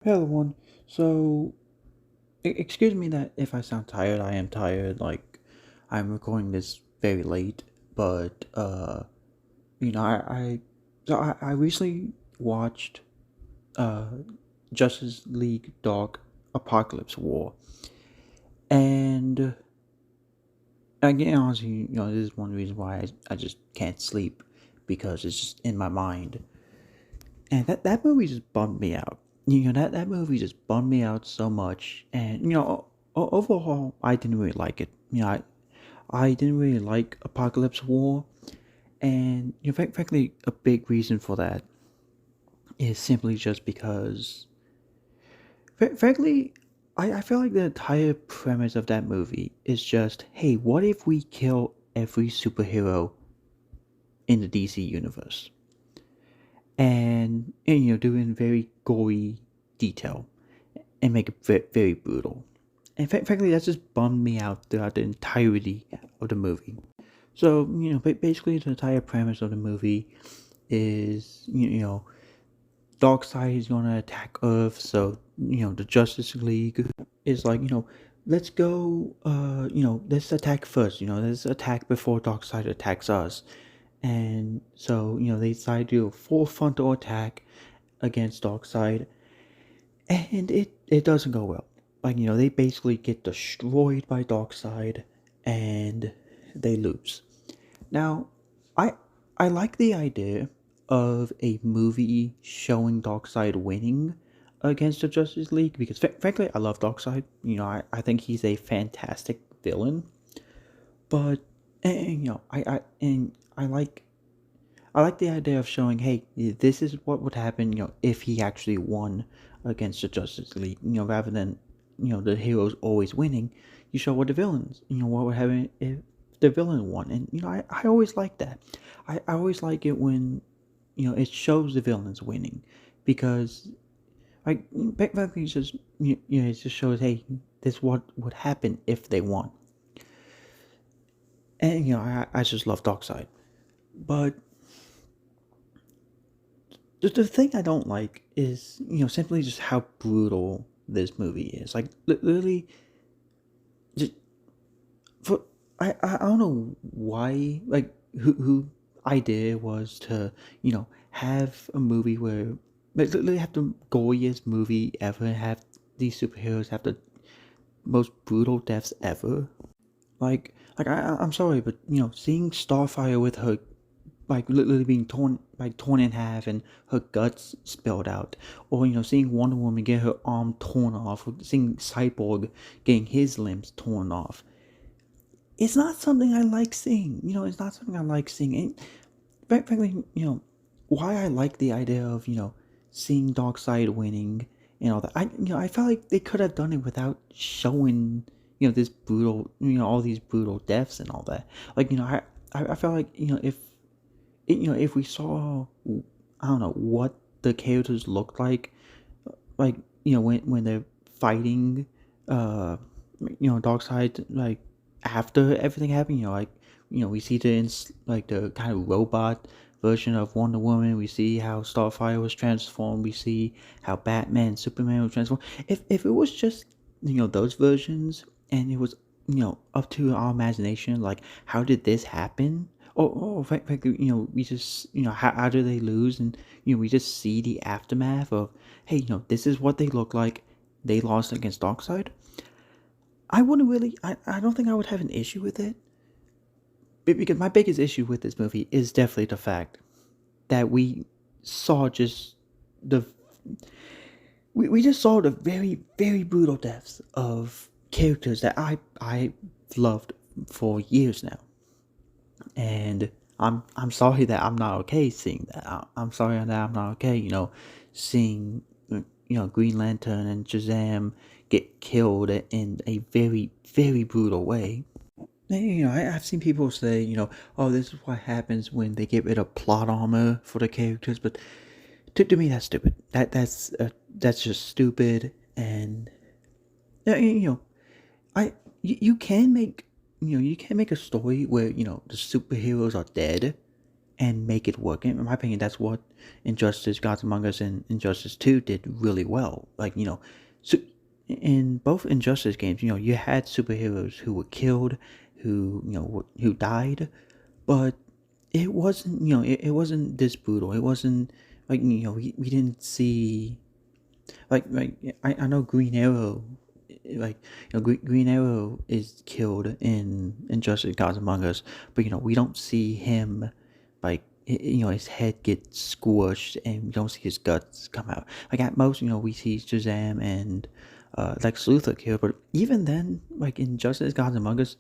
Hello, everyone. So, excuse me that if I sound tired, I am tired. Like, I'm recording this very late, but you know, I recently watched uh Justice League Dark Apocalypse War, and again, honestly, this is one reason why I just can't sleep because it's just in my mind. And that movie just bummed me out. That movie just bummed me out so much. And overall, I didn't really like it. I didn't really like Apocalypse War, and frankly, a big reason for that is simply just because, frankly, I feel like the entire premise of that movie is just, hey, what if we kill every superhero in the DC universe? And do it in very gory detail and make it very brutal. And frankly, that just bummed me out throughout the entirety of the movie. So, basically, the entire premise of the movie is, Darkseid is going to attack Earth. So, the Justice League is like, let's go, let's attack first. Let's attack before Darkseid attacks us. And so, they decide to do a full frontal attack against Darkseid, and it doesn't go well. Like, they basically get destroyed by Darkseid, and they lose. Now, I I like the idea of a movie showing Darkseid winning against the Justice League because, frankly, I love Darkseid. I think he's a fantastic villain. But I like the idea of showing, hey, this is what would happen, if he actually won against the Justice League, rather than, the heroes always winning. You show what the villains, what would happen if the villain won. And, I always like that. I always like it when, it shows the villains winning because, like, back it's just, it just shows, hey, this what would happen if they won. And, I just love Darkseid. But the thing I don't like is, simply just how brutal this movie is. Like, literally, just for I don't know why. Like, who idea was to have a movie where like literally have the goriest movie ever, have these superheroes have the most brutal deaths ever. I'm sorry, but seeing Starfire with her like literally being torn in half and her guts spilled out, or seeing Wonder Woman get her arm torn off, or seeing Cyborg getting his limbs torn off. It's not something I like seeing. It's not something I like seeing. And frankly, why I like the idea of seeing Darkseid winning and all that. I felt like they could have done it without showing this brutal, all these brutal deaths and all that. Like, I felt like if we saw, I don't know what the characters looked like when they're fighting, Darkseid, like after everything happened, we see the kind of robot version of Wonder Woman. We see how Starfire was transformed. We see how Batman, Superman was transformed. If it was just those versions, and it was up to our imagination, like how did this happen? Frankly, we just, how do they lose? And, we just see the aftermath of, hey, this is what they look like. They lost against Darkseid. I don't think I would have an issue with it. Because my biggest issue with this movie is definitely the fact that saw just the, we just saw the very, very brutal deaths of characters that I loved for years now. And I'm sorry that I'm not okay seeing that. I'm sorry that I'm not okay, seeing Green Lantern and Shazam get killed in a very, very brutal way. And, I've seen people say, oh, this is what happens when they get rid of plot armor for the characters, but to me that's stupid. That's just stupid. And I you can make a story where the superheroes are dead and make it work. In my opinion, that's what Injustice, Gods Among Us, and Injustice 2 did really well. Like, so in both Injustice games, you had superheroes who were killed, who died, but it wasn't, it wasn't this brutal. It wasn't like, we didn't see I know Green Arrow, like Green Arrow is killed in Injustice Gods Among Us, but we don't see him like his head gets squished and we don't see his guts come out. Like at most, we see Shazam and Lex Luthor killed, but even then, like in Justice Gods Among Us,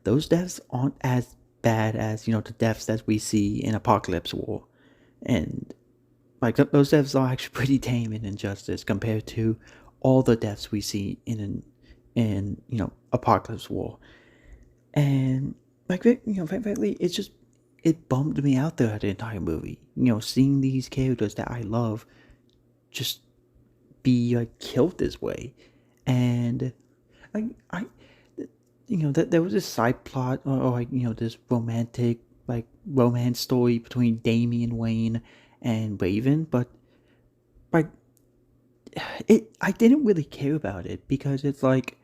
those deaths aren't as bad as the deaths that we see in Apocalypse War, and like those deaths are actually pretty tame in Injustice compared to all the deaths we see in Apocalypse War. And like frankly, it bummed me out throughout the entire movie. Seeing these characters that I love just be like killed this way, and I that there was this side plot or like this romantic romance story between Damian Wayne and Raven, but like I didn't really care about it because it's like,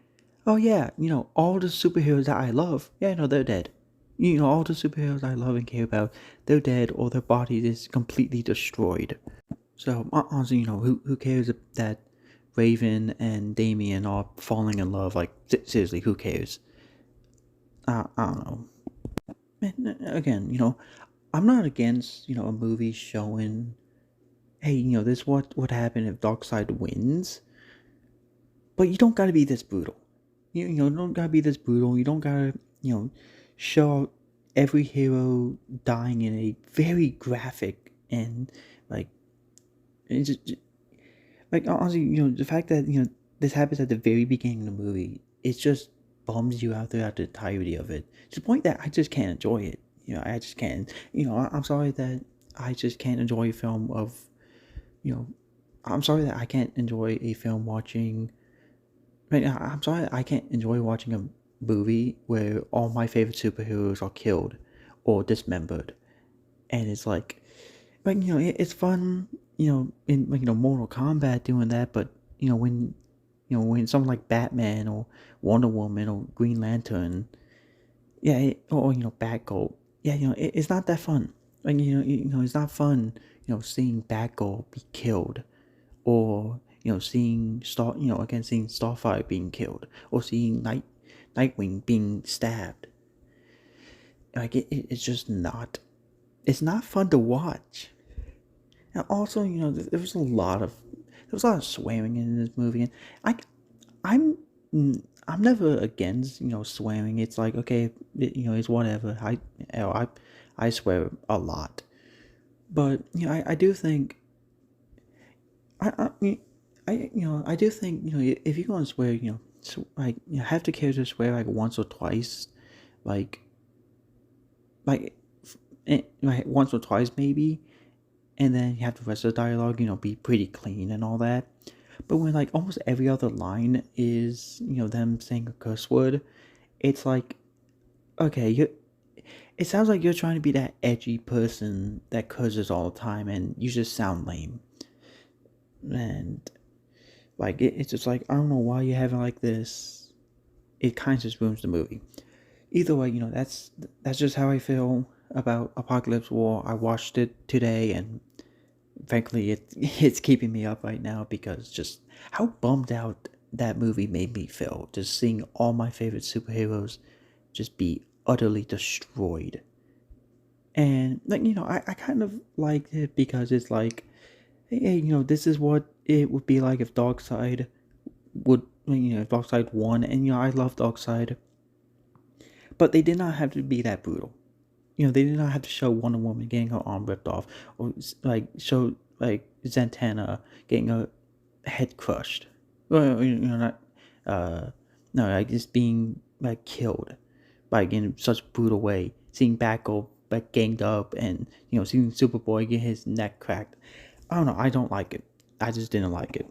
oh yeah, all the superheroes that I love, yeah, no, they're dead. All the superheroes I love and care about, they're dead or their body is completely destroyed. So honestly, who cares that Raven and Damian are falling in love? Like seriously, who cares? I don't know. And again, I'm not against a movie showing, hey, this what would happen if Darkseid wins, but you don't gotta be this brutal. You don't gotta be this brutal. You don't gotta show every hero dying in a very graphic and like it's just, like honestly, the fact that this happens at the very beginning of the movie, it just bums you out throughout the entirety of it. To the point that I just can't enjoy it. I just can't. I'm sorry that I just can't enjoy a film of, I'm sorry that I can't enjoy a film watching. I'm sorry I can't enjoy watching a movie where all my favorite superheroes are killed or dismembered, and it's like, it's fun, in Mortal Kombat doing that, but when someone like Batman or Wonder Woman or Green Lantern, yeah, or Batgirl, yeah, it's not that fun. Like it's not fun, seeing Batgirl be killed, or seeing seeing Starfire being killed, or seeing Nightwing being stabbed. Like it's just not. It's not fun to watch. And also, there was a lot of swearing in this movie, and I'm I'm never against swearing. It's like, okay, it's whatever. I swear a lot, but I do think I I do think if you're gonna swear, like have the character swear like once or twice, like like like once or twice maybe, and then you have the rest of the dialogue be pretty clean and all that. But when like almost every other line is them saying a curse word, it's like, okay, it sounds like you're trying to be that edgy person that curses all the time, and you just sound lame. And like it's just like, I don't know why you're having like this. It kind of just ruins the movie. Either way, that's just how I feel about Apocalypse War. I watched it today, and frankly, it's keeping me up right now because just how bummed out that movie made me feel. Just seeing all my favorite superheroes just be utterly destroyed. And like I kind of liked it because it's like, hey, this is what it would be like if Darkseid would, if Darkseid won. And I love Darkseid, but they did not have to be that brutal. They did not have to show Wonder Woman getting her arm ripped off, or like show like Zatanna getting her head crushed. Well, not no, like just being like killed, like in such a brutal way. Seeing Batgirl like ganged up, and seeing Superboy get his neck cracked. I don't know. I don't like it. I just didn't like it.